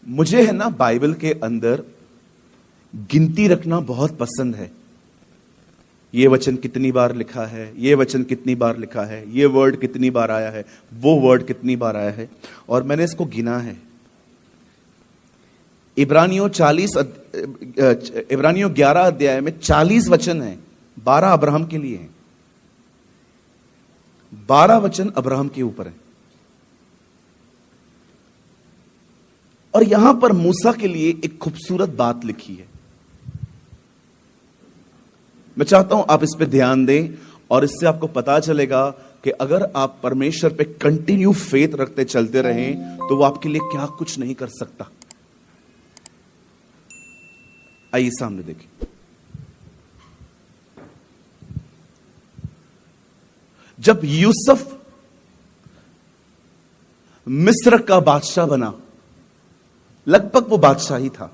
मुझे है ना बाइबल के अंदर गिनती रखना बहुत पसंद है। ये वचन कितनी बार लिखा है, ये वचन कितनी बार लिखा है, ये वर्ड कितनी बार आया है, वो वर्ड कितनी बार आया है, और मैंने इसको गिना है। इब्रानियों 11 अध्याय में 40 वचन हैं, 12 अब्राहम के लिए हैं, 12 वचन अब्राहम के ऊपर है। और यहां पर मूसा के लिए एक खूबसूरत बात लिखी है। मैं चाहता हूं आप इस पे ध्यान दें, और इससे आपको पता चलेगा कि अगर आप परमेश्वर पे कंटिन्यू फेथ रखते चलते रहें तो वो आपके लिए क्या कुछ नहीं कर सकता। आइए सामने देखें। जब यूसुफ मिस्र का बादशाह बना, लगभग वो बादशाह ही था,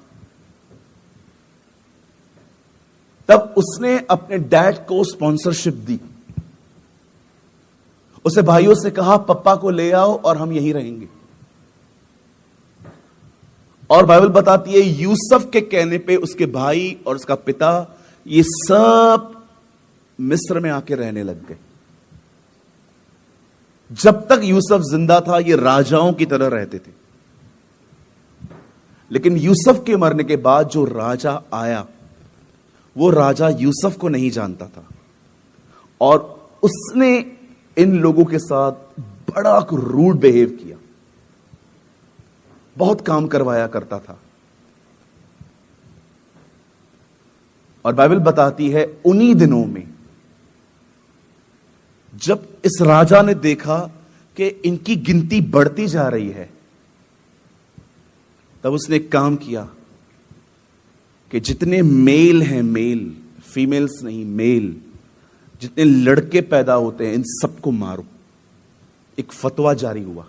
तब उसने अपने डैड को स्पॉन्सरशिप दी। उसे भाइयों से कहा पप्पा को ले आओ और हम यहीं रहेंगे। और बाइबल बताती है यूसुफ के कहने पे उसके भाई और उसका पिता ये सब मिस्र में आके रहने लग गए। जब तक यूसुफ जिंदा था ये राजाओं की तरह रहते थे, लेकिन यूसुफ के मरने के बाद जो राजा आया वो राजा यूसुफ को नहीं जानता था, और उसने इन लोगों के साथ बड़ा रूड बिहेव किया, बहुत काम करवाया करता था। और बाइबल बताती है उन्हीं दिनों में जब इस राजा ने देखा कि इनकी गिनती बढ़ती जा रही है, तब उसने एक काम किया कि जितने मेल हैं, मेल, फीमेल्स नहीं, मेल, जितने लड़के पैदा होते हैं इन सबको मारो। एक फतवा जारी हुआ।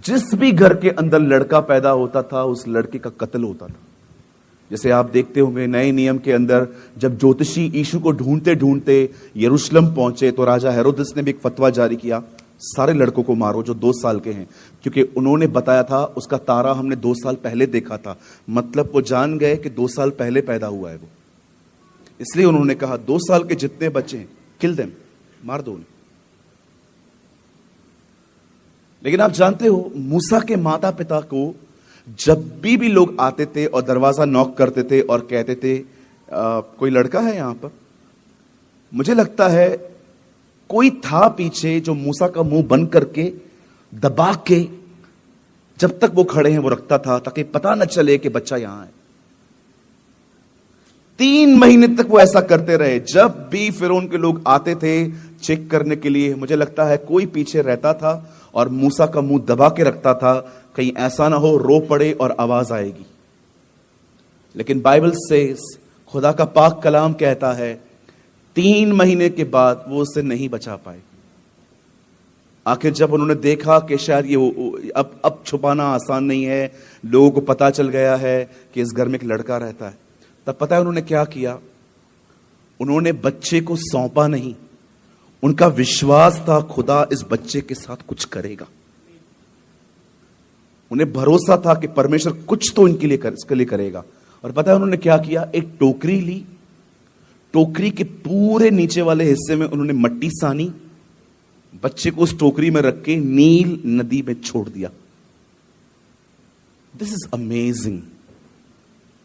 जिस भी घर के अंदर लड़का पैदा होता था उस लड़के का कत्ल होता था। जैसे आप देखते होंगे नए नियम के अंदर जब ज्योतिषी यीशु को ढूंढते ढूंढते यरूशलेम पहुंचे तो राजा हेरोदेस ने भी एक फतवा जारी किया, सारे लड़कों को मारो जो 2 साल के हैं, क्योंकि उन्होंने बताया था उसका तारा हमने 2 साल पहले देखा था। मतलब वो जान गए कि 2 साल पहले पैदा हुआ है वो, इसलिए उन्होंने कहा 2 साल के जितने बच्चे हैं किल देम, मार दो उन्हें। लेकिन आप जानते हो मूसा के माता पिता को जब भी लोग आते थे और दरवाजा नॉक करते थे और कहते थे कोई लड़का है यहां पर, मुझे लगता है कोई था पीछे जो मूसा का मुंह बंद करके दबा के जब तक वो खड़े हैं वो रखता था ताकि पता न चले कि बच्चा यहां है। 3 महीने तक वो ऐसा करते रहे। जब भी फिरौन के लोग आते थे चेक करने के लिए, मुझे लगता है कोई पीछे रहता था और मूसा का मुंह दबा के रखता था, कहीं ऐसा ना हो रो पड़े और आवाज आएगी। लेकिन बाइबल से खुदा का पाक कलाम कहता है 3 महीने के बाद वो उसे नहीं बचा पाए। आखिर जब उन्होंने देखा कि शायद ये अब छुपाना आसान नहीं है, लोगों को पता चल गया है कि इस घर में एक लड़का रहता है, तब पता है उन्होंने क्या किया? उन्होंने बच्चे को सौंपा नहीं। उनका विश्वास था खुदा इस बच्चे के साथ कुछ करेगा। उन्हें भरोसा था कि परमेश्वर कुछ तो इसके लिए करेगा। और पता है उन्होंने क्या किया? एक टोकरी ली, टोकरी के पूरे नीचे वाले हिस्से में उन्होंने मट्टी सानी, बच्चे को उस टोकरी में रख के नील नदी में छोड़ दिया। This is amazing.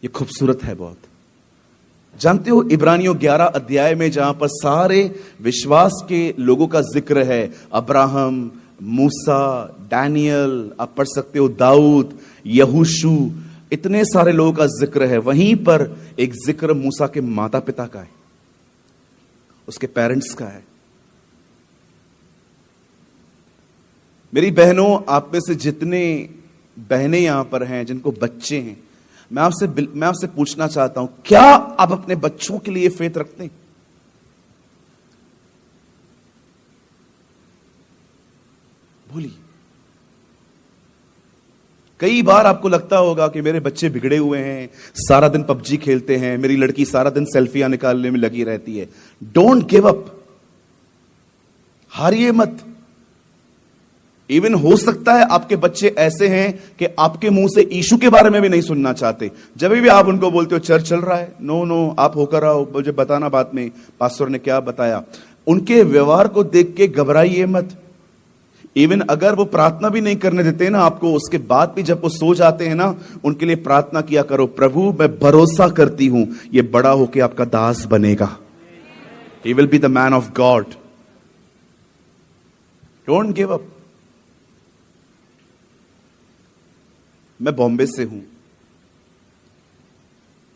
ये खूबसूरत है बहुत। जानते हो इब्रानियों 11 अध्याय में जहां पर सारे विश्वास के लोगों का जिक्र है, अब्राहम, मूसा, डैनियल, आप पढ़ सकते हो दाऊद, यहोशू, इतने सारे लोगों का जिक्र है, वहीं पर एक जिक्र मूसा के माता पिता का है, उसके पेरेंट्स का है। मेरी बहनों, आप में से जितने बहनें यहां पर हैं जिनको बच्चे हैं, मैं आपसे पूछना चाहता हूं, क्या आप अपने बच्चों के लिए फेथ रखते हैं? बोलिए। कई बार आपको लगता होगा कि मेरे बच्चे बिगड़े हुए हैं, सारा दिन पबजी खेलते हैं, मेरी लड़की सारा दिन सेल्फियां निकालने में लगी रहती है। डोंट गिव अप, हारिए मत। इवन हो सकता है आपके बच्चे ऐसे हैं कि आपके मुंह से यीशु के बारे में भी नहीं सुनना चाहते। जब भी आप उनको बोलते हो चर्च चल रहा है, नो नो आप होकर आओ, मुझे बताना बाद में पास्टर ने क्या बताया। उनके व्यवहार को देख के घबराइए मत। इवन अगर वो प्रार्थना भी नहीं करने देते ना आपको, उसके बाद भी जब वो सो जाते हैं ना, उनके लिए प्रार्थना किया करो, प्रभु मैं भरोसा करती हूं ये बड़ा होके आपका दास बनेगा, he will be the man of God. Don't give up. मैं बॉम्बे से हूं।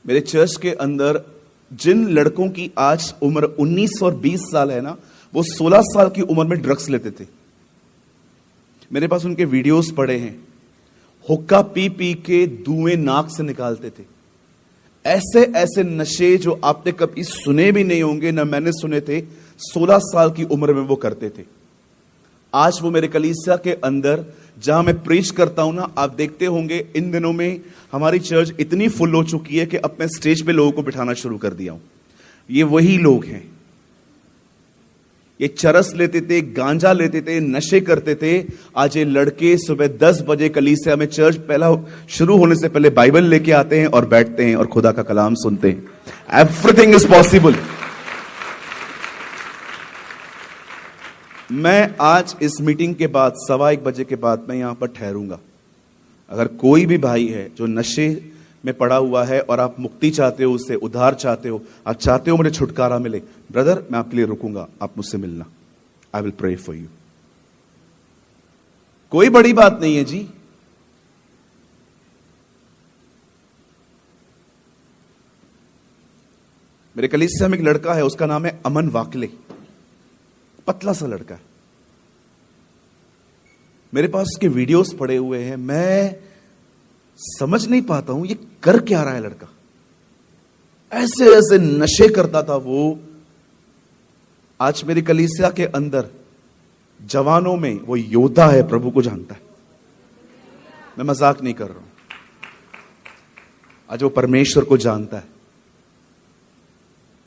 मेरे चर्च के अंदर जिन लड़कों की आज उम्र 19 और 20 साल है ना, वो 16 साल की उम्र में ड्रग्स लेते थे। मेरे पास उनके वीडियोस पड़े हैं। हुक्का पी पी के धुएं नाक से निकालते थे। ऐसे ऐसे नशे जो आपने कभी सुने भी नहीं होंगे, ना मैंने सुने थे, 16 साल की उम्र में वो करते थे। आज वो मेरे कलीसिया के अंदर जहां मैं प्रीच करता हूं ना, आप देखते होंगे इन दिनों में हमारी चर्च इतनी फुल हो चुकी है कि अब मैं स्टेज पे लोगों को बिठाना शुरू कर दिया हूं। ये वही लोग हैं। ये चरस लेते थे, गांजा लेते थे, नशे करते थे। आज ये लड़के सुबह 10 बजे कलीसिया में चर्च पहला शुरू होने से पहले बाइबल लेके आते हैं और बैठते हैं और खुदा का कलाम सुनते हैं। Everything is possible. मैं आज इस मीटिंग के बाद 1:15 बजे के बाद मैं यहां पर ठहरूंगा। अगर कोई भी भाई है जो नशे में पड़ा हुआ है और आप मुक्ति चाहते हो, उससे उद्धार चाहते हो, आप चाहते हो मुझे छुटकारा मिले, ब्रदर मैं आपके लिए रुकूंगा, आप मुझसे मिलना। I will pray for you. कोई बड़ी बात नहीं है जी। मेरे कलीसिया में एक लड़का है, उसका नाम है अमन वाकले। पतला सा लड़का है। मेरे पास उसके वीडियोस पड़े हुए हैं। मैं समझ नहीं पाता हूं ये कर क्या रहा है लड़का। ऐसे ऐसे नशे करता था वो। आज मेरी कलीसिया के अंदर जवानों में वो योद्धा है, प्रभु को जानता है। मैं मजाक नहीं कर रहा हूं। आज वो परमेश्वर को जानता है।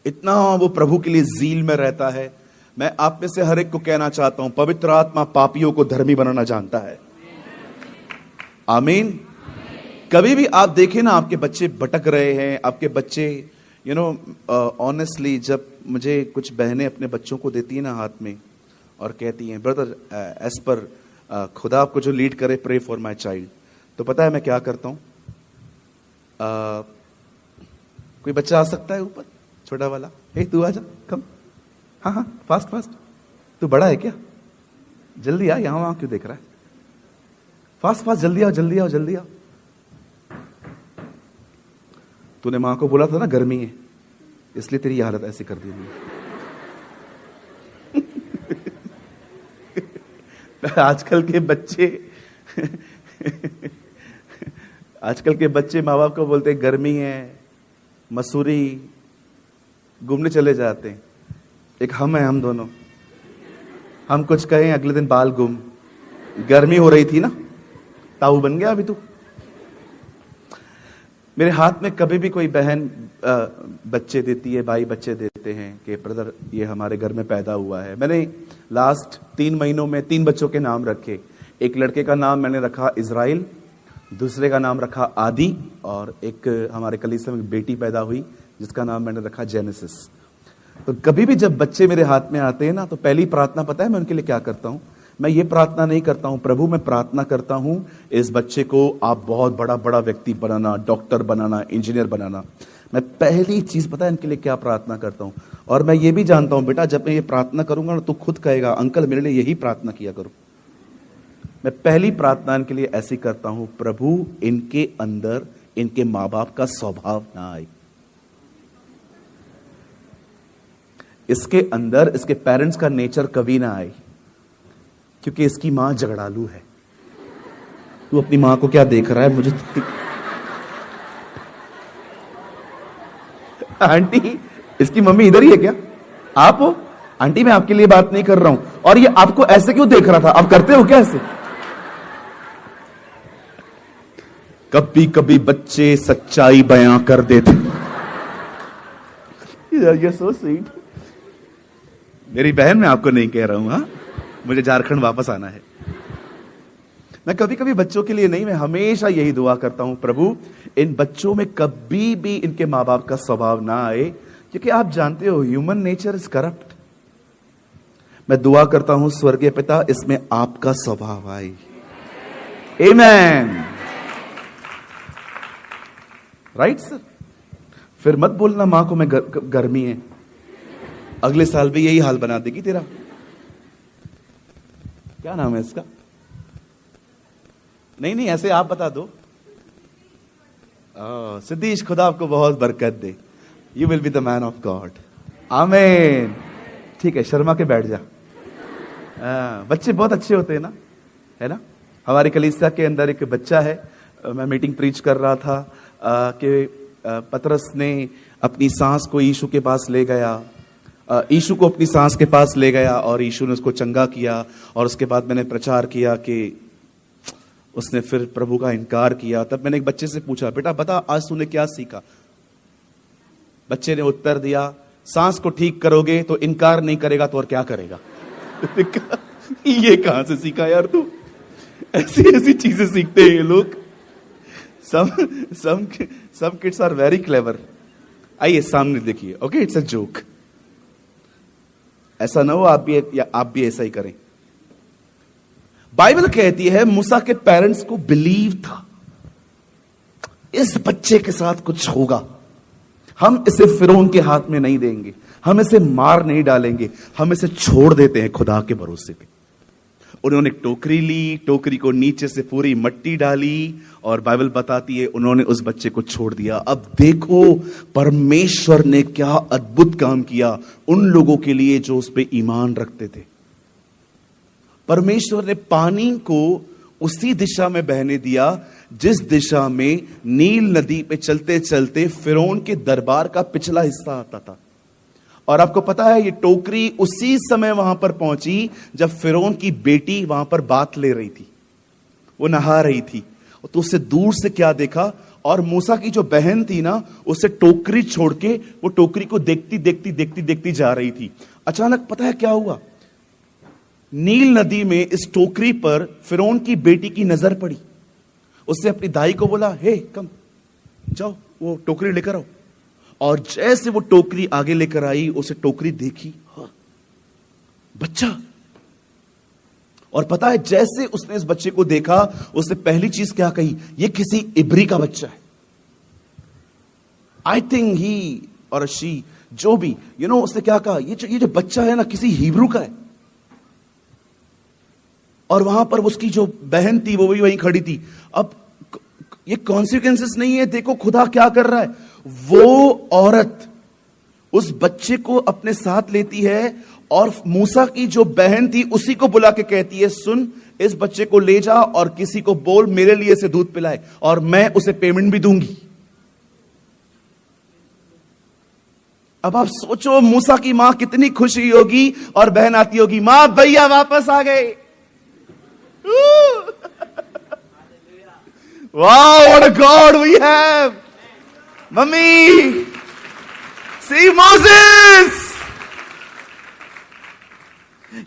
इतना वो प्रभु के लिए जील में रहता है। मैं आप में से हर एक को कहना चाहता हूं, पवित्र आत्मा पापियों को धर्मी बनाना जानता है। आमीन। कभी भी आप देखें ना, आपके बच्चे भटक रहे हैं, आपके बच्चे ऑनेस्टली, जब मुझे कुछ बहनें अपने बच्चों को देती है ना हाथ में और कहती हैं, ब्रदर एज पर खुदा आपको जो लीड करे, प्रे फॉर माय चाइल्ड, तो पता है मैं क्या करता हूं? कोई बच्चा आ सकता है ऊपर, छोटा वाला, हे तू आ जा, कम, हाँ हाँ फास्ट फास्ट, तू बड़ा है क्या? जल्दी आ, यहां वहां क्यों देख रहा है? फास्ट फास्ट, जल्दी आओ जल्दी आओ जल्दी आओ। तूने मां को बोला था ना गर्मी है, इसलिए तेरी हालत ऐसी कर दी आजकल के बच्चे माँ बाप को बोलते गर्मी है, मसूरी घूमने चले जाते हैं। एक हम है, हम दोनों, हम कुछ कहें अगले दिन बाल गुम। गर्मी हो रही थी ना, ताऊ बन गया अभी तू। मेरे हाथ में कभी भी कोई बहन बच्चे देती है, भाई बच्चे देते हैं कि ब्रदर ये हमारे घर में पैदा हुआ है। मैंने लास्ट 3 महीनों में 3 बच्चों के नाम रखे। एक लड़के का नाम मैंने रखा इज़राइल, दूसरे का नाम रखा आदि, और एक हमारे कलीसिया में बेटी पैदा हुई जिसका नाम मैंने रखा जेनेसिस। तो कभी भी जब बच्चे मेरे हाथ में आते हैं ना, तो पहली प्रार्थना पता है मैं उनके लिए क्या करता हूं? मैं ये प्रार्थना नहीं करता हूं, प्रभु मैं प्रार्थना करता हूं इस बच्चे को आप बहुत बड़ा बड़ा व्यक्ति बनाना, डॉक्टर बनाना, इंजीनियर बनाना। मैं पहली चीज पता है इनके लिए क्या प्रार्थना करता हूं? और मैं ये भी जानता हूं बेटा, जब मैं ये प्रार्थना करूंगा ना, तो खुद कहेगा अंकल मेरे लिए यही प्रार्थना किया करो। मैं पहली प्रार्थना इनके लिए ऐसी करता हूं, प्रभु इनके अंदर इनके माँ बाप का स्वभाव ना आए, इसके अंदर इसके पेरेंट्स का नेचर कभी ना आए, क्योंकि इसकी मां झगड़ालू है। तू अपनी मां को क्या देख रहा है? मुझे आंटी, इसकी मम्मी इधर ही है क्या? आप हो? आंटी मैं आपके लिए बात नहीं कर रहा हूं। और ये आपको ऐसे क्यों देख रहा था? आप करते हो क्या ऐसे? कभी कभी बच्चे सच्चाई बयां कर देते। ये सो स्वीट। मेरी बहन, मैं आपको नहीं कह रहा हूं, हाँ मुझे झारखंड वापस आना है। मैं कभी कभी बच्चों के लिए नहीं, मैं हमेशा यही दुआ करता हूं, प्रभु इन बच्चों में कभी भी इनके माँ बाप का स्वभाव ना आए, क्योंकि आप जानते हो ह्यूमन नेचर इज करप्ट। मैं दुआ करता हूं स्वर्गीय पिता, इसमें आपका स्वभाव आए। आमेन। Right sir. फिर मत बोलना मां को मैं गर्मी है, अगले साल भी यही हाल बना देगी तेरा। क्या नाम है इसका? नहीं ऐसे आप बता दो। सिद्धीश, खुदा आपको बहुत बरकत दे। You will be the man of God. आमीन। ठीक है, शर्मा के बैठ जा। बच्चे बहुत अच्छे होते हैं ना, है ना। हमारी कलीसिया के अंदर एक बच्चा है, मैं मीटिंग प्रीच कर रहा था कि पतरस ने अपनी सांस को यीशु के पास ले गया, यीशु को अपनी सांस के पास ले गया और यीशु ने उसको चंगा किया। और उसके बाद मैंने प्रचार किया कि उसने फिर प्रभु का इनकार किया। तब मैंने एक बच्चे से पूछा, बेटा बता आज तूने क्या सीखा? बच्चे ने उत्तर दिया, सांस को ठीक करोगे तो इनकार नहीं करेगा तो और क्या करेगा। ये कहां से सीखा यार तू? ऐसी चीजें सीखते हैं ये लोग। some kids are very clever। आइए सामने देखिए। Okay, it's a joke. ऐसा ना हो आप भी ऐसा ही करें। बाइबल कहती है मूसा के पेरेंट्स को बिलीव था, इस बच्चे के साथ कुछ होगा, हम इसे फिरौन के हाथ में नहीं देंगे, हम इसे मार नहीं डालेंगे, हम इसे छोड़ देते हैं खुदा के भरोसे पे। उन्होंने टोकरी ली, टोकरी को नीचे से पूरी मिट्टी डाली और बाइबल बताती है उन्होंने उस बच्चे को छोड़ दिया। अब देखो परमेश्वर ने क्या अद्भुत काम किया उन लोगों के लिए जो उस पे ईमान रखते थे। परमेश्वर ने पानी को उसी दिशा में बहने दिया जिस दिशा में नील नदी पे चलते चलते फिरौन के दरबार का पिछला हिस्सा आता था। और आपको पता है ये टोकरी उसी समय वहां पर पहुंची जब फिरौन की बेटी वहां पर बात ले रही थी, वो नहा रही थी। तो उससे दूर से क्या देखा, और मूसा की जो बहन थी ना, उसे टोकरी छोड़ के वो टोकरी को देखती देखती देखती देखती जा रही थी। अचानक पता है क्या हुआ, नील नदी में इस टोकरी पर फिरौन की बेटी की नजर पड़ी। उसने अपनी दाई को बोला, हे कम जाओ वो टोकरी लेकर आओ। और जैसे वो टोकरी आगे लेकर आई, उसे टोकरी देखी, हाँ, बच्चा। और पता है जैसे उसने इस बच्चे को देखा, उसने पहली चीज क्या कही, ये किसी इब्री का बच्चा है। आई थिंक ही और शी, जो भी उसने क्या कहा, ये जो बच्चा है ना किसी हिब्रू का है। और वहां पर उसकी जो बहन थी वो भी वहीं खड़ी थी। अब ये कॉन्सिक्वेंसेस नहीं है, देखो खुदा क्या कर रहा है। वो औरत उस बच्चे को अपने साथ लेती है और मूसा की जो बहन थी उसी को बुला के कहती है, सुन इस बच्चे को ले जा और किसी को बोल मेरे लिए से दूध पिलाए और मैं उसे पेमेंट भी दूंगी। अब आप सोचो मूसा की मां कितनी खुशी होगी और बहन आती होगी, मां भैया वापस आ गए। Wow, what a God we have! Mummy, see Moses!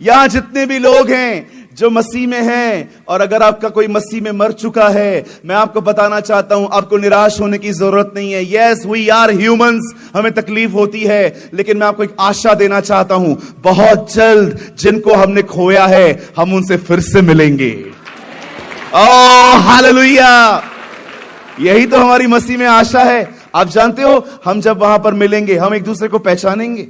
यहां जितने भी लोग हैं जो मसीह में हैं, और अगर आपका कोई मसीह में मर चुका है, मैं आपको बताना चाहता हूं आपको निराश होने की जरूरत नहीं है। Yes, we are humans, हमें तकलीफ होती है, लेकिन मैं आपको एक आशा देना चाहता हूं, बहुत जल्द जिनको हमने खोया है हम उनसे फिर से मिलेंगे। Oh hallelujah! यही तो हमारी मसीह में आशा है। आप जानते हो हम जब वहां पर मिलेंगे हम एक दूसरे को पहचानेंगे।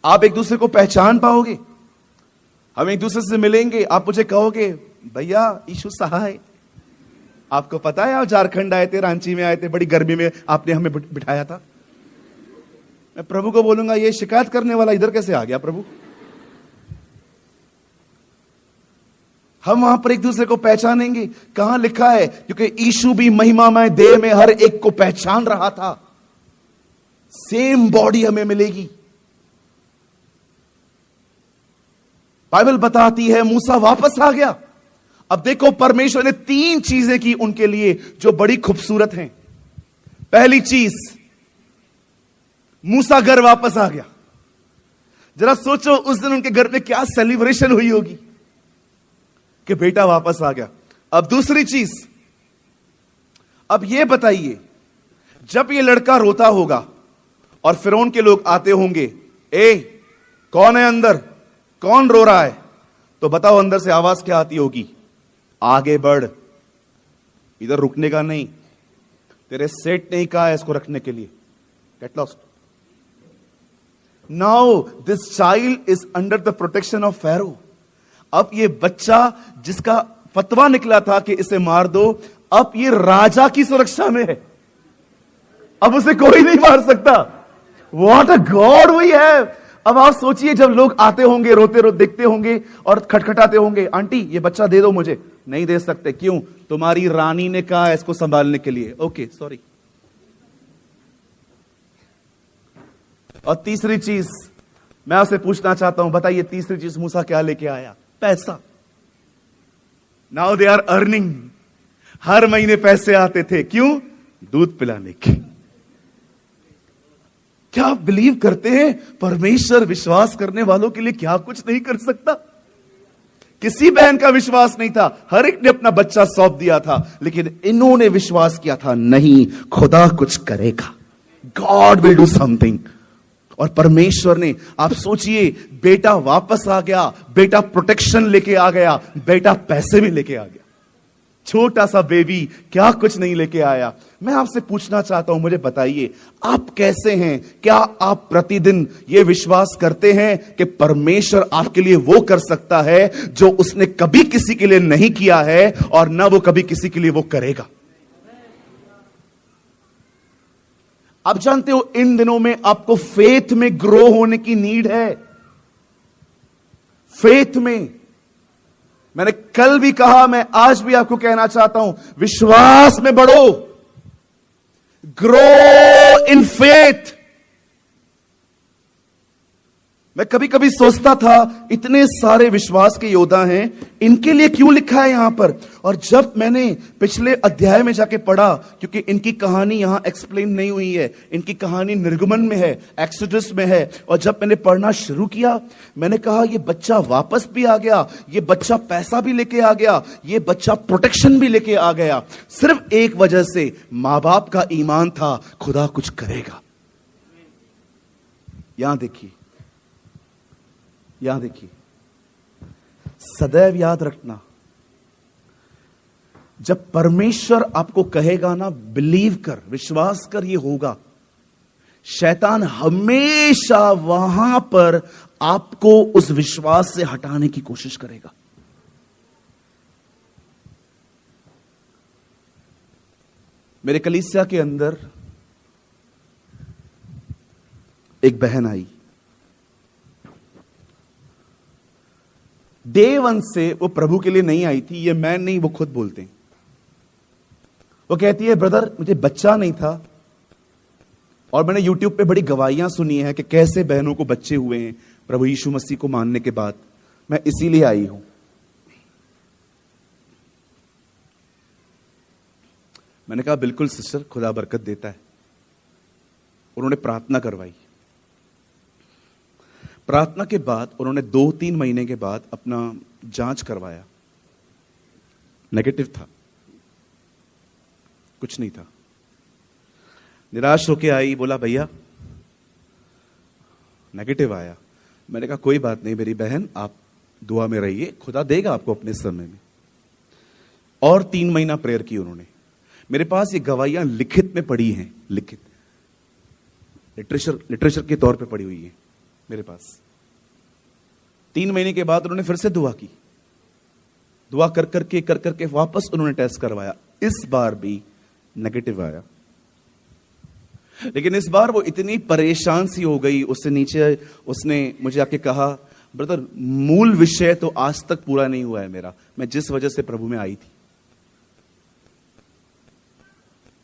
आप एक दूसरे को पहचान पाओगे, हम एक दूसरे से मिलेंगे, आप मुझे कहोगे भैया यीशु सहाय। आपको पता है आप झारखंड आए थे, रांची में आए थे, बड़ी गर्मी में आपने हमें बिठाया था। मैं प्रभु को बोलूंगा ये शिकायत करने वाला इधर कैसे आ गया प्रभु। हम वहां पर एक दूसरे को पहचानेंगे। कहां लिखा है, क्योंकि यीशु भी महिमामय देह में हर एक को पहचान रहा था। सेम बॉडी हमें मिलेगी। बाइबल बताती है मूसा वापस आ गया। अब देखो परमेश्वर ने 3 चीजें की उनके लिए जो बड़ी खूबसूरत हैं। पहली चीज, मूसा घर वापस आ गया। जरा सोचो उस दिन उनके घर में क्या सेलिब्रेशन हुई होगी, कि बेटा वापस आ गया। अब दूसरी चीज, अब ये बताइए, जब ये लड़का रोता होगा और फिरौन के लोग आते होंगे, ए कौन है अंदर, कौन रो रहा है, तो बताओ अंदर से आवाज क्या आती होगी? आगे बढ़, इधर रुकने का नहीं, तेरे सेठ ने ही कहा है इसको रखने के लिए, get lost. Now this child is under the protection of Pharaoh. अब ये बच्चा जिसका फतवा निकला था कि इसे मार दो, अब ये राजा की सुरक्षा में है, अब उसे कोई नहीं मार सकता। What a God we have. अब आप सोचिए, जब लोग आते होंगे, रोते रोते देखते होंगे और खटखटाते होंगे, आंटी ये बच्चा दे दो मुझे, नहीं दे सकते, क्यों? तुम्हारी रानी ने कहा है इसको संभालने के लिए। Okay sorry. और तीसरी चीज मैं आपसे पूछना चाहता हूं, बताइए तीसरी चीज मूसा क्या लेके आया? पैसा। नाउ दे आर अर्निंग, हर महीने पैसे आते थे, क्यों? दूध पिलाने के। क्या आप बिलीव करते हैं परमेश्वर विश्वास करने वालों के लिए क्या कुछ नहीं कर सकता? किसी बहन का विश्वास नहीं था, हर एक ने अपना बच्चा सौंप दिया था, लेकिन इन्होंने विश्वास किया था, नहीं खुदा कुछ करेगा, गॉड विल डू समथिंग। और परमेश्वर ने, आप सोचिए, बेटा वापस आ गया, बेटा प्रोटेक्शन लेके आ गया, बेटा पैसे भी लेके आ गया। छोटा सा बेबी क्या कुछ नहीं लेके आया। मैं आपसे पूछना चाहता हूं, मुझे बताइए आप कैसे हैं? क्या आप प्रतिदिन यह विश्वास करते हैं कि परमेश्वर आपके लिए वो कर सकता है जो उसने कभी किसी के लिए नहीं किया है और ना वो कभी किसी के लिए वो करेगा? आप जानते हो, इन दिनों में आपको फेथ में ग्रो होने की नीड है। फेथ में, मैंने कल भी कहा, मैं आज भी आपको कहना चाहता हूं, विश्वास में बढ़ो, ग्रो इन फेथ। मैं कभी कभी सोचता था, इतने सारे विश्वास के योद्धा हैं, इनके लिए क्यों लिखा है यहां पर? और जब मैंने पिछले अध्याय में जाके पढ़ा, क्योंकि इनकी कहानी यहां एक्सप्लेन नहीं हुई है, इनकी कहानी निर्गमन में है, एक्सोडस में है, और जब मैंने पढ़ना शुरू किया, मैंने कहा ये बच्चा वापस भी आ गया, ये बच्चा पैसा भी लेके आ गया, ये बच्चा प्रोटेक्शन भी लेके आ गया, सिर्फ एक वजह से, मां बाप का ईमान था, खुदा कुछ करेगा। यहां देखिए, यहां देखिए, सदैव याद रखना, जब परमेश्वर आपको कहेगा ना, बिलीव कर, विश्वास कर, ये होगा, शैतान हमेशा वहां पर आपको उस विश्वास से हटाने की कोशिश करेगा। मेरे कलीसिया के अंदर एक बहन आई, डे वन से वो प्रभु के लिए नहीं आई थी, ये मैं नहीं, वो खुद बोलते हैं। वो कहती है, ब्रदर मुझे बच्चा नहीं था, और मैंने यूट्यूब पे बड़ी गवाहियां सुनी हैं कि कैसे बहनों को बच्चे हुए हैं प्रभु यीशु मसीह को मानने के बाद, मैं इसीलिए आई हूं। मैंने कहा बिल्कुल सिस्टर, खुदा बरकत देता है। उन्होंने प्रार्थना करवाई, प्रार्थना के बाद उन्होंने 2-3 महीने के बाद अपना जांच करवाया, नेगेटिव था, कुछ नहीं था। निराश होके आई, बोला भैया नेगेटिव आया। मैंने कहा कोई बात नहीं मेरी बहन, आप दुआ में रहिए, खुदा देगा आपको अपने समय में। और 3 महीना प्रेयर की उन्होंने। मेरे पास ये गवाहियां लिखित में पड़ी हैं, लिखित लिटरेचर के तौर पे पड़ी हुई है मेरे पास। 3 महीने के बाद उन्होंने फिर से दुआ की, दुआ कर करके वापस उन्होंने टेस्ट करवाया, इस बार भी नेगेटिव आया। लेकिन इस बार वो इतनी परेशान सी हो गई, उससे नीचे उसने मुझे आके कहा, ब्रदर मूल विषय तो आज तक पूरा नहीं हुआ है मेरा, मैं जिस वजह से प्रभु में आई थी।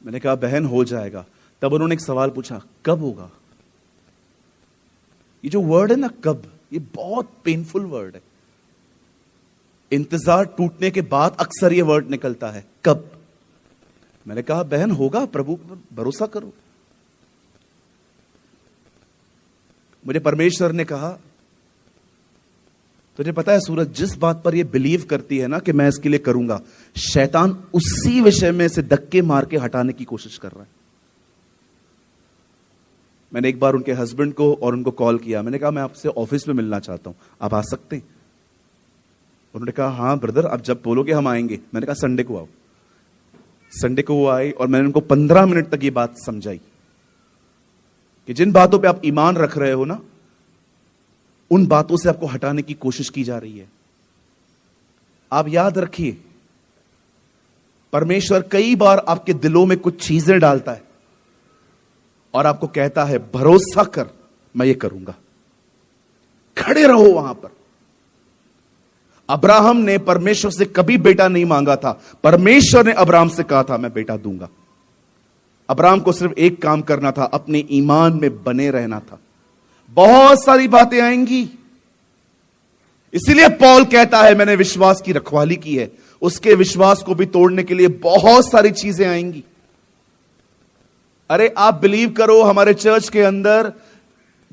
मैंने कहा बहन हो जाएगा। तब उन्होंने एक सवाल पूछा, कब होगा? ये जो वर्ड है ना कब, ये बहुत पेनफुल वर्ड है। इंतजार टूटने के बाद अक्सर ये वर्ड निकलता है, कब। मैंने कहा बहन होगा, प्रभु पर भरोसा करो। मुझे परमेश्वर ने कहा तुझे पता है सूरज, जिस बात पर ये बिलीव करती है ना कि मैं इसके लिए करूंगा, शैतान उसी विषय में से धक्के मार के हटाने की कोशिश कर रहा है। मैंने एक बार उनके हस्बैंड को और उनको कॉल किया। मैंने कहा मैं आपसे ऑफिस में मिलना चाहता हूं, आप आ सकते हैं? उन्होंने कहा हाँ ब्रदर, आप जब बोलोगे हम आएंगे। मैंने कहा संडे को आओ। संडे को वो आए और मैंने उनको 15 मिनट तक ये बात समझाई कि जिन बातों पे आप ईमान रख रहे हो ना, उन बातों से आपको हटाने की कोशिश की जा रही है। आप याद रखिए, परमेश्वर कई बार आपके दिलों में कुछ चीजें डालता है और आपको कहता है भरोसा कर, मैं ये करूंगा। खड़े रहो वहां पर। अब्राहम ने परमेश्वर से कभी बेटा नहीं मांगा था, परमेश्वर ने अब्राहम से कहा था मैं बेटा दूंगा। अब्राहम को सिर्फ एक काम करना था, अपने ईमान में बने रहना था। बहुत सारी बातें आएंगी, इसीलिए पौल कहता है मैंने विश्वास की रखवाली की है। उसके विश्वास को भी तोड़ने के लिए बहुत सारी चीजें आएंगी। अरे आप बिलीव करो, हमारे चर्च के अंदर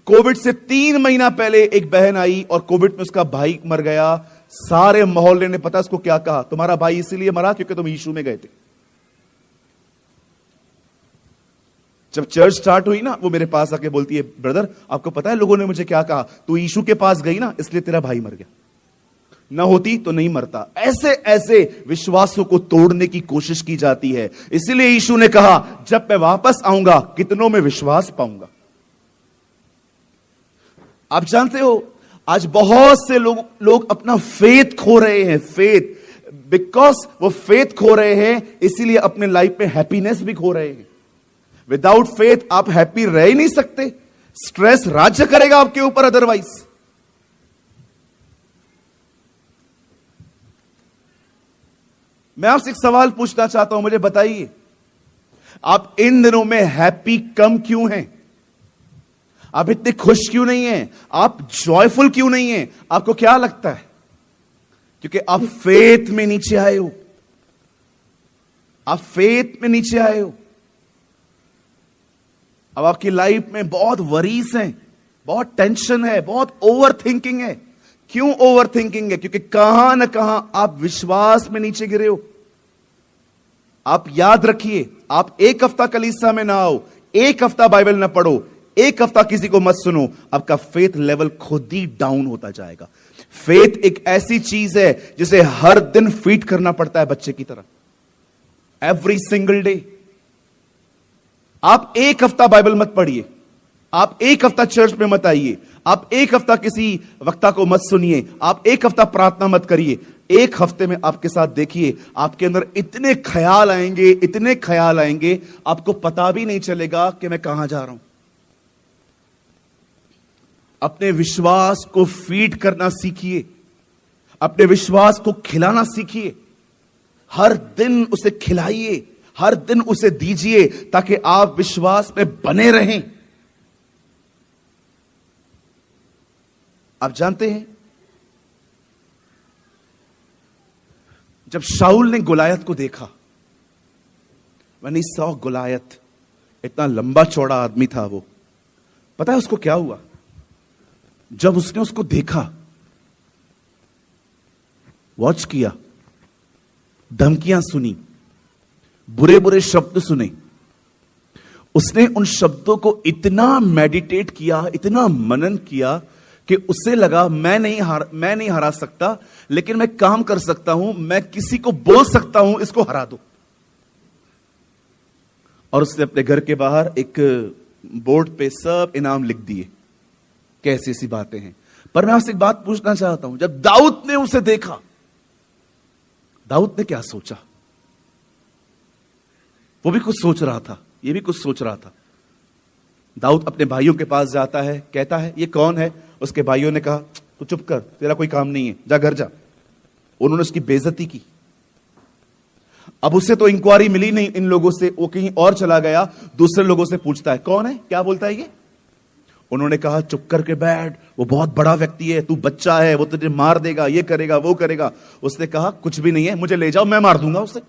कोविड से 3 महीना पहले एक बहन आई और कोविड में उसका भाई मर गया। सारे मोहल्ले ने पता उसको क्या कहा, तुम्हारा भाई इसीलिए मरा क्योंकि तुम यीशु में गए थे। जब चर्च स्टार्ट हुई ना, वो मेरे पास आके बोलती है ब्रदर आपको पता है लोगों ने मुझे क्या कहा, तू यीशु के पास गई ना इसलिए तेरा भाई मर गया, ना होती तो नहीं मरता। ऐसे ऐसे विश्वासों को तोड़ने की कोशिश की जाती है। इसीलिए यीशु ने कहा जब मैं वापस आऊंगा कितनों में विश्वास पाऊंगा। आप जानते हो आज बहुत से लोग अपना फेथ खो रहे हैं। फेथ, बिकॉज वो फेथ खो रहे हैं इसीलिए अपने लाइफ में हैप्पीनेस भी खो रहे हैं। विदाउट फेथ आप हैप्पी रह ही नहीं सकते, स्ट्रेस राज्य करेगा आपके ऊपर अदरवाइज। मैं आपसे एक सवाल पूछना चाहता हूं, मुझे बताइए आप इन दिनों में हैप्पी कम क्यों हैं? आप इतने खुश क्यों नहीं हैं? आप जॉयफुल क्यों नहीं हैं? आपको क्या लगता है? क्योंकि आप फेथ में नीचे आए हो। आप फेथ में नीचे आए हो। अब आपकी लाइफ में बहुत वरीज हैं, बहुत टेंशन है, बहुत ओवर थिंकिंग है। क्यों ओवर थिंकिंग है? क्योंकि कहां ना कहां आप विश्वास में नीचे गिरे हो। आप याद रखिए, आप एक हफ्ता कलीसिया में ना आओ, एक हफ्ता बाइबल ना पढ़ो, एक हफ्ता किसी को मत सुनो, आपका फेथ लेवल खुद ही डाउन होता जाएगा। फेथ एक ऐसी चीज है जिसे हर दिन फीड करना पड़ता है बच्चे की तरह, एवरी सिंगल डे। आप एक हफ्ता बाइबल मत पढ़िए, आप एक हफ्ता चर्च में मत आइए, आप एक हफ्ता किसी वक्ता को मत सुनिए, आप एक हफ्ता प्रार्थना मत करिए। एक हफ्ते में आपके साथ देखिए आपके अंदर इतने ख्याल आएंगे, इतने ख्याल आएंगे, आपको पता भी नहीं चलेगा कि मैं कहां जा रहा हूं। अपने विश्वास को फीड करना सीखिए, अपने विश्वास को खिलाना सीखिए। हर दिन उसे खिलाइए, हर दिन उसे दीजिए ताकि आप विश्वास में बने रहें। आप जानते हैं जब शाऊल ने गोलायत को देखा, व्हेन ही सॉ गोलायत, इतना लंबा चौड़ा आदमी था वो, पता है उसको क्या हुआ? जब उसने उसको देखा, वॉच किया, धमकियां सुनी, बुरे बुरे शब्द सुने, उसने उन शब्दों को इतना मेडिटेट किया, इतना मनन किया कि उसे लगा मैं नहीं हरा सकता, लेकिन मैं काम कर सकता हूं, मैं किसी को बोल सकता हूं इसको हरा दो। और उसने अपने घर के बाहर एक बोर्ड पे सब इनाम लिख दिए। कैसी ऐसी बातें हैं। पर मैं आपसे एक बात पूछना चाहता हूं, जब दाऊद ने उसे देखा, दाऊद ने क्या सोचा? वो भी कुछ सोच रहा था, ये भी कुछ सोच रहा था। दाऊद अपने भाइयों के पास जाता है, कहता है ये कौन है? उसके भाइयों ने कहा तू चुप कर, तेरा कोई काम नहीं है, जा घर जा। उन्होंने उसकी बेइज्जती की। अब उसे तो इंक्वायरी मिली नहीं इन लोगों से, वो कहीं और चला गया, दूसरे लोगों से पूछता है कौन है, क्या बोलता है ये? उन्होंने कहा चुप करके बैठ, वो बहुत बड़ा व्यक्ति है, तू बच्चा है, वो तुझे मार देगा, ये करेगा वो करेगा। उसने कहा कुछ भी नहीं है, मुझे ले जाओ, मैं मार दूंगा उसे।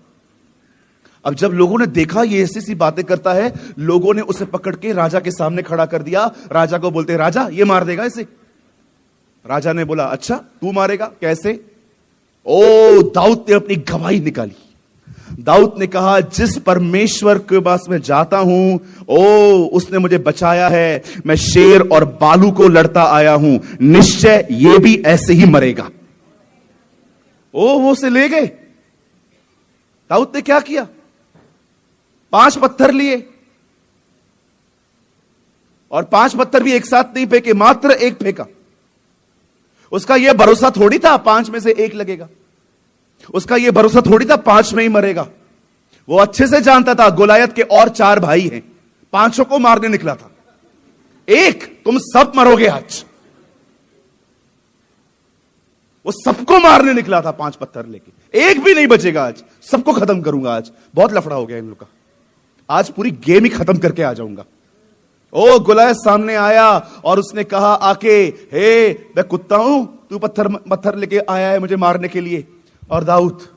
अब जब लोगों ने देखा ये ऐसी सी बातें करता है, लोगों ने उसे पकड़ के राजा के सामने खड़ा कर दिया। राजा को बोलते राजा ये मार देगा इसे। राजा ने बोला, अच्छा तू मारेगा, कैसे? ओ, दाऊद ने अपनी गवाही निकाली। दाऊद ने कहा, जिस परमेश्वर के पास मैं जाता हूं, ओ उसने मुझे बचाया है। मैं शेर और बालू को लड़ता आया हूं, निश्चय ये भी ऐसे ही मरेगा। ओ, वो उसे ले गए। दाऊद ने क्या किया? 5 पत्थर लिए, और 5 पत्थर भी एक साथ नहीं फेंके, मात्र एक फेंका। उसका यह भरोसा थोड़ी था 5 में से 1 लगेगा। उसका यह भरोसा थोड़ी था 5 में ही मरेगा। वो अच्छे से जानता था गोलायत के और 4 भाई हैं, 5 को मारने निकला था। 1, तुम सब मरोगे आज। वो सबको मारने निकला था 5 पत्थर लेके। 1 भी नहीं बचेगा आज, सबको खत्म करूंगा आज। बहुत लफड़ा हो गया इन लोग का, आज पूरी गेम ही खत्म करके आ जाऊंगा। ओ, गोलायत सामने आया और उसने कहा आके, हे मैं कुत्ता हूं, तू पत्थर लेके आया है मुझे मारने के लिए। और दाऊद,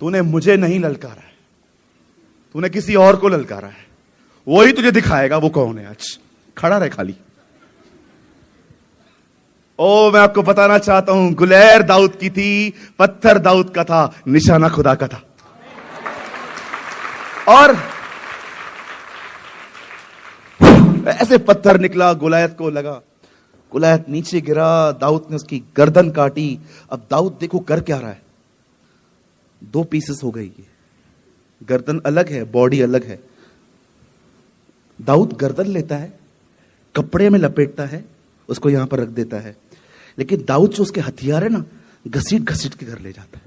तूने मुझे नहीं ललकारा है, तूने किसी और को ललकारा है। वही तुझे दिखाएगा वो कौन है। आज खड़ा रहे खाली। ओ, मैं आपको बताना चाहता हूं, गुलैर दाऊद की थी, पत्थर दाऊद का था, निशाना खुदा का था। और ऐसे पत्थर निकला, गोलायत को लगा, गोलायत नीचे गिरा, दाऊद ने उसकी गर्दन काटी। अब दाऊद देखो कर क्या रहा है, 2 पीसेस हो गई। गर्दन अलग है, बॉडी अलग है। दाऊद गर्दन लेता है, कपड़े में लपेटता है, उसको यहां पर रख देता है। लेकिन दाऊद जो उसके हथियार है ना, घसीट घसीट के घर ले जाता है।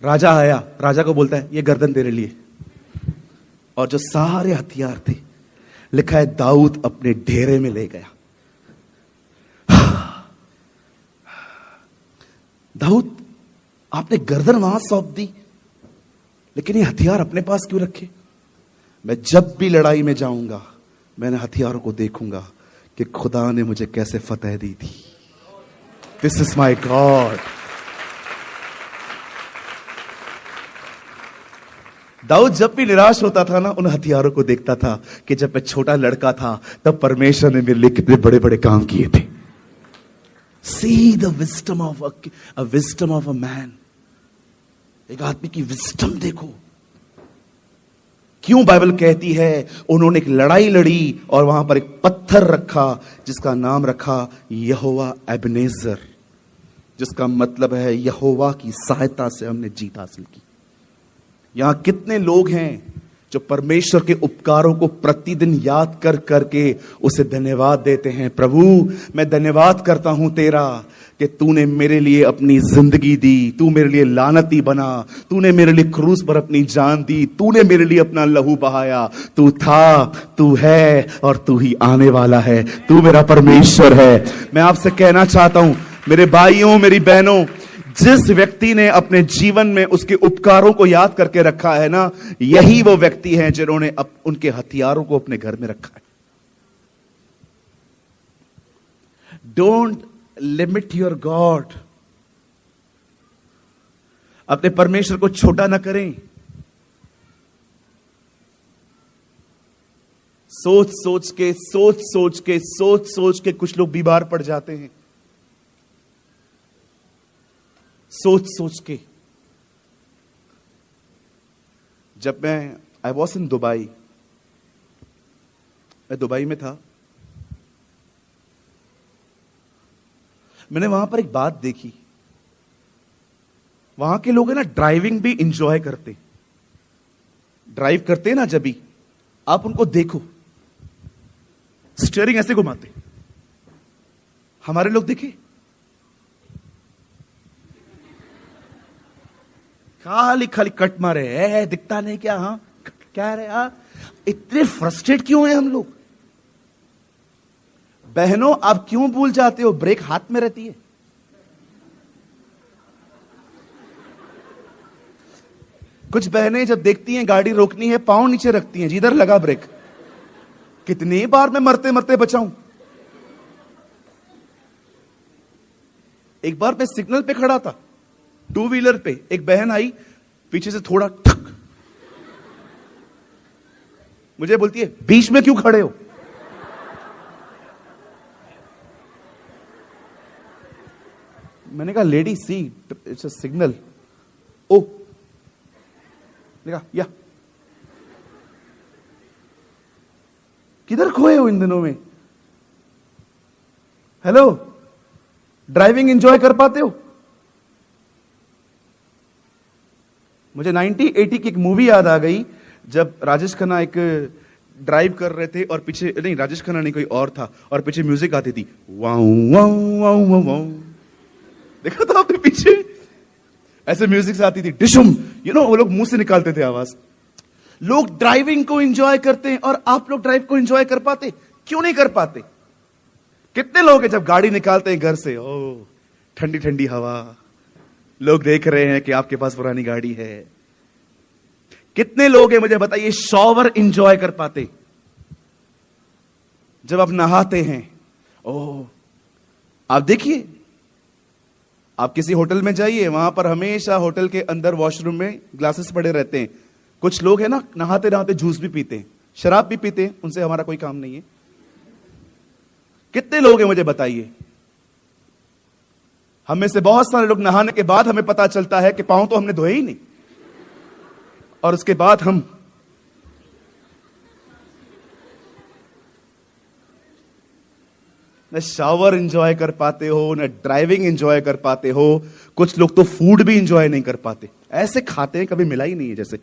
राजा आया, राजा को बोलता है, ये गर्दन तेरे लिए। और जो सारे हथियार थे, लिखा है दाऊद अपने डेरे में ले गया। दाऊद, आपने गर्दन वहां सौंप दी, लेकिन ये हथियार अपने पास क्यों रखे? मैं जब भी लड़ाई में जाऊंगा, मैंने हथियारों को देखूंगा कि खुदा ने मुझे कैसे फतेह दी थी। This is my God. दाऊद जब भी निराश होता था ना, उन हथियारों को देखता था कि जब मैं छोटा लड़का था तब परमेश्वर ने मेरे लिए कितने बड़े बड़े काम किए थे। See the wisdom of a man. एक आदमी की विस्डम देखो। क्यों बाइबल कहती है उन्होंने एक लड़ाई लड़ी और वहां पर एक पत्थर रखा जिसका नाम रखा यहोवा एबनेजर, जिसका मतलब है यहोवा की सहायता से हमने जीत हासिल की। यहां कितने लोग हैं जो परमेश्वर के उपकारों को प्रतिदिन याद कर करके उसे धन्यवाद देते हैं। प्रभु, मैं धन्यवाद करता हूं तेरा कि तूने मेरे लिए अपनी जिंदगी दी, तू मेरे लिए लानती बना, तूने मेरे लिए क्रूस पर अपनी जान दी, तूने मेरे लिए अपना लहू बहाया। तू था, तू है और तू ही आने वाला है। तू मेरा परमेश्वर है। मैं आपसे कहना चाहता हूं मेरे भाइयों, मेरी बहनों, जिस व्यक्ति ने अपने जीवन में उसके उपकारों को याद करके रखा है ना, यही वो व्यक्ति हैं जिन्होंने उनके हथियारों को अपने घर में रखा है। Don't limit your God. अपने परमेश्वर को छोटा ना करें। सोच सोच के कुछ लोग बीमार पड़ जाते हैं। सोच के। जब आई वॉज इन दुबई, मैं दुबई में था, मैंने वहां पर एक बात देखी। वहां के लोग है ना, ड्राइविंग भी इंजॉय करते। ड्राइव करते हैं ना, जब भी आप उनको देखो, स्टीयरिंग ऐसे घुमाते। हमारे लोग देखे खाली खाली कट मारे, दिखता नहीं क्या? हाँ, क्या रे? इतने फ्रस्ट्रेट क्यों हैं हम लोग? बहनों, आप क्यों भूल जाते हो ब्रेक हाथ में रहती है? कुछ बहनें जब देखती हैं गाड़ी रोकनी है, पांव नीचे रखती हैं, जिधर लगा ब्रेक। कितनी बार मैं मरते मरते बचाऊं। एक बार मैं सिग्नल पे खड़ा था, 2 व्हीलर पे, एक बहन आई पीछे से, थोड़ा ठक, मुझे बोलती है बीच में क्यों खड़े हो? मैंने कहा lady see, it's a signal. ओ, देखा या किधर खोए हो इन दिनों में? हेलो, ड्राइविंग एंजॉय कर पाते हो? मुझे 1980 की एक मूवी याद आ गई, जब राजेश खन्ना एक ड्राइव कर रहे थे और पीछे, नहीं राजेश खन्ना नहीं, कोई और था, और पीछे म्यूजिक आती थी, वाऊ वाऊ वाऊ वाऊ वाऊ। देखा था आपने पीछे? ऐसे म्यूजिक से आती थी, डिशुम, वो लोग मुंह से निकालते थे आवाज। लोग ड्राइविंग को एंजॉय करते हैं, और आप लोग ड्राइव को एंजॉय कर पाते? क्यों नहीं कर पाते? कितने लोग हैं जब गाड़ी निकालते हैं घर से, ओ ठंडी ठंडी हवा, लोग देख रहे हैं कि आपके पास पुरानी गाड़ी है। कितने लोग हैं मुझे बताइए शॉवर एंजॉय कर पाते? जब आप नहाते हैं, ओ आप देखिए, आप किसी होटल में जाइए, वहां पर हमेशा होटल के अंदर वॉशरूम में ग्लासेस पड़े रहते हैं। कुछ लोग हैं ना, नहाते नहाते जूस भी पीते हैं, शराब भी पीते हैं, उनसे हमारा कोई काम नहीं है। कितने लोग हैं मुझे बताइए? हम में से बहुत सारे लोग नहाने के बाद हमें पता चलता है कि पांव तो हमने धोए ही नहीं, और उसके बाद हम न शावर एंजॉय कर पाते हो, न ड्राइविंग एंजॉय कर पाते हो। कुछ लोग तो फूड भी एंजॉय नहीं कर पाते, ऐसे खाते हैं कभी मिला ही नहीं है, जैसे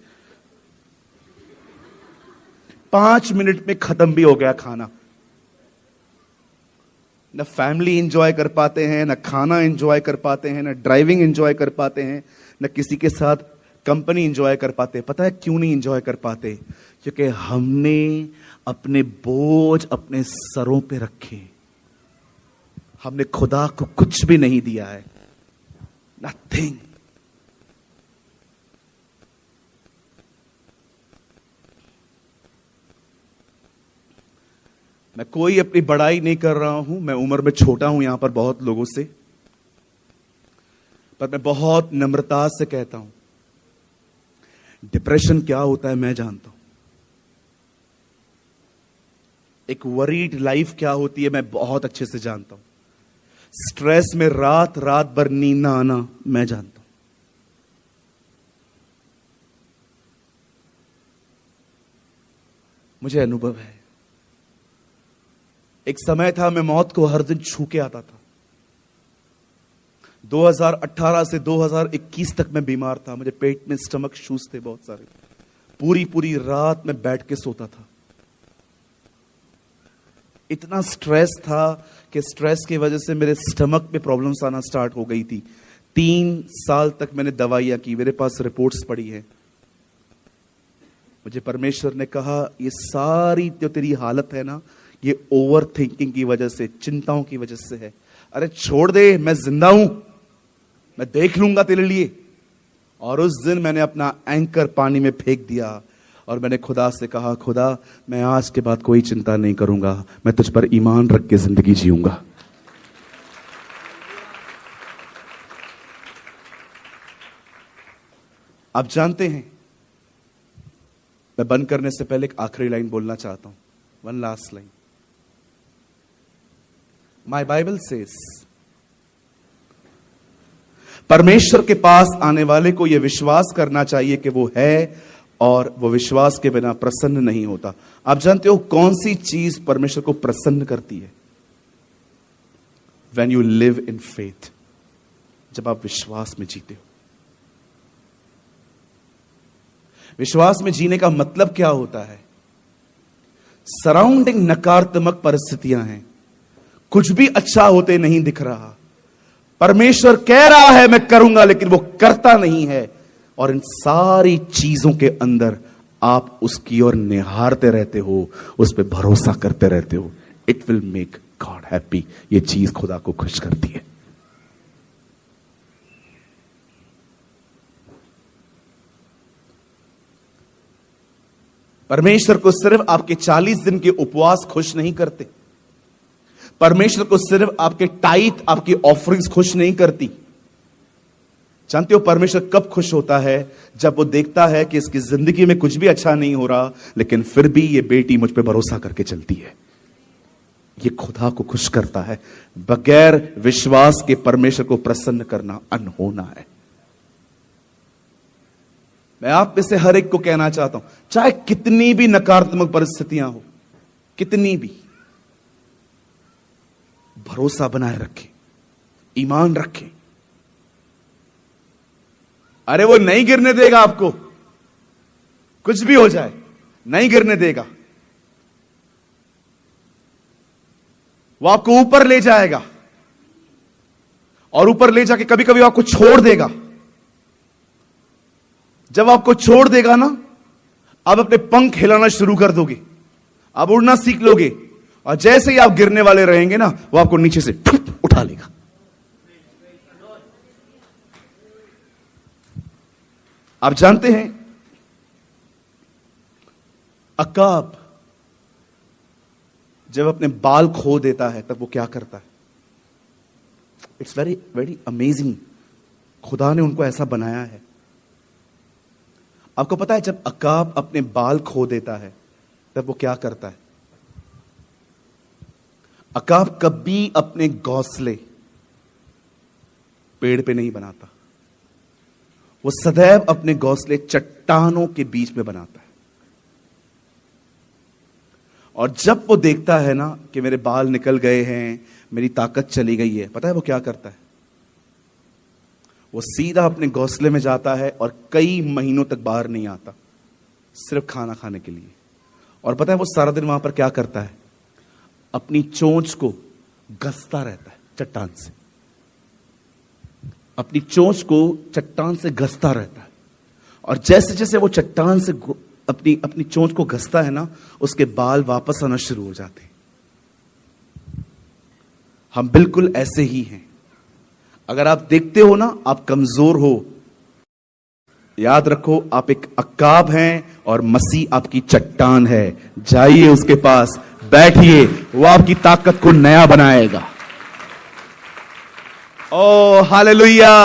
5 मिनट में खत्म भी हो गया खाना। न फैमिली एंजॉय कर पाते हैं, न खाना एंजॉय कर पाते हैं, न ड्राइविंग एंजॉय कर पाते हैं, न किसी के साथ कंपनी एंजॉय कर पाते। पता है क्यों नहीं एंजॉय कर पाते? क्योंकि हमने अपने बोझ अपने सरों पे रखे, हमने खुदा को कुछ भी नहीं दिया है, नथिंग। मैं कोई अपनी बड़ाई नहीं कर रहा हूं, मैं उम्र में छोटा हूं यहां पर बहुत लोगों से, पर मैं बहुत नम्रता से कहता हूं, डिप्रेशन क्या होता है मैं जानता हूं, एक वरीड लाइफ क्या होती है मैं बहुत अच्छे से जानता हूं, स्ट्रेस में रात रात भर नींद ना आना मैं जानता हूं। मुझे अनुभव है। एक समय था मैं मौत को हर दिन छू के आता था। 2018 से 2021 तक मैं बीमार था, मुझे पेट में स्टमक इश्यूज थे बहुत सारे, पूरी पूरी रात मैं बैठ के सोता था। इतना स्ट्रेस था कि स्ट्रेस की वजह से मेरे स्टमक में प्रॉब्लम्स आना स्टार्ट हो गई थी। 3 साल तक मैंने दवाइयां की, मेरे पास रिपोर्ट्स पड़ी हैं। मुझे परमेश्वर ने कहा ये सारी जो तेरी हालत है ना, ये ओवर थिंकिंग की वजह से, चिंताओं की वजह से है। अरे छोड़ दे, मैं जिंदा हूं, मैं देख लूंगा तेरे लिए। और उस दिन मैंने अपना एंकर पानी में फेंक दिया और मैंने खुदा से कहा, खुदा मैं आज के बाद कोई चिंता नहीं करूंगा, मैं तुझ पर ईमान रख के जिंदगी जीऊंगा। आप जानते हैं, मैं बंद करने से पहले एक आखिरी लाइन बोलना चाहता हूं, one last line. My Bible says, परमेश्वर के पास आने वाले को यह विश्वास करना चाहिए कि वो है, और वो विश्वास के बिना प्रसन्न नहीं होता। आप जानते हो कौन सी चीज परमेश्वर को प्रसन्न करती है? When you live in faith, जब आप विश्वास में जीते हो। विश्वास में जीने का मतलब क्या होता है? सराउंडिंग नकारात्मक परिस्थितियां हैं, कुछ भी अच्छा होते नहीं दिख रहा, परमेश्वर कह रहा है मैं करूंगा, लेकिन वो करता नहीं है, और इन सारी चीजों के अंदर आप उसकी ओर निहारते रहते हो, उस पर भरोसा करते रहते हो। It will make God happy. ये चीज खुदा को खुश करती है। परमेश्वर को सिर्फ आपके 40 दिन के उपवास खुश नहीं करते। परमेश्वर को सिर्फ आपके टाइट, आपकी ऑफरिंग्स खुश नहीं करती। जानते हो परमेश्वर कब खुश होता है? जब वो देखता है कि इसकी जिंदगी में कुछ भी अच्छा नहीं हो रहा, लेकिन फिर भी ये बेटी मुझ पे भरोसा करके चलती है, ये खुदा को खुश करता है। बगैर विश्वास के परमेश्वर को प्रसन्न करना अनहोना है। मैं आप में से हर एक को कहना चाहता हूं, चाहे कितनी भी नकारात्मक परिस्थितियां हो, कितनी भी, भरोसा बनाए रखें, ईमान रखें। अरे वो नहीं गिरने देगा आपको, कुछ भी हो जाए नहीं गिरने देगा। वो आपको ऊपर ले जाएगा और ऊपर ले जाके कभी कभी आपको छोड़ देगा। जब आपको छोड़ देगा ना, आप अपने पंख हिलाना शुरू कर दोगे, आप उड़ना सीख लोगे, और जैसे ही आप गिरने वाले रहेंगे ना, वो आपको नीचे से उठा लेगा। आप जानते हैं अकाब जब अपने बाल खो देता है तब वो क्या करता है? It's very very amazing. खुदा ने उनको ऐसा बनाया है। आपको पता है जब अकाब अपने बाल खो देता है तब वो क्या करता है? अकाब कभी अपने घोंसले पेड़ पे नहीं बनाता, वो सदैव अपने घोंसले चट्टानों के बीच में बनाता है। और जब वो देखता है ना कि मेरे बाल निकल गए हैं, मेरी ताकत चली गई है, पता है वो क्या करता है? वो सीधा अपने घोंसले में जाता है और कई महीनों तक बाहर नहीं आता, सिर्फ खाना खाने के लिए। और पता है वो सारा दिन वहां पर क्या करता है? अपनी चोंच को घसता रहता है चट्टान से, अपनी चोंच को चट्टान से घसता रहता है। और जैसे जैसे वो चट्टान से अपनी चोंच को घसता है ना, उसके बाल वापस आना शुरू हो जाते हैं। हम बिल्कुल ऐसे ही हैं। अगर आप देखते हो ना आप कमजोर हो, याद रखो आप एक अकाब हैं और मसीह आपकी चट्टान है। जाइए उसके पास, बैठिए, वो आपकी ताकत को नया बनाएगा। ओ हालेलुया।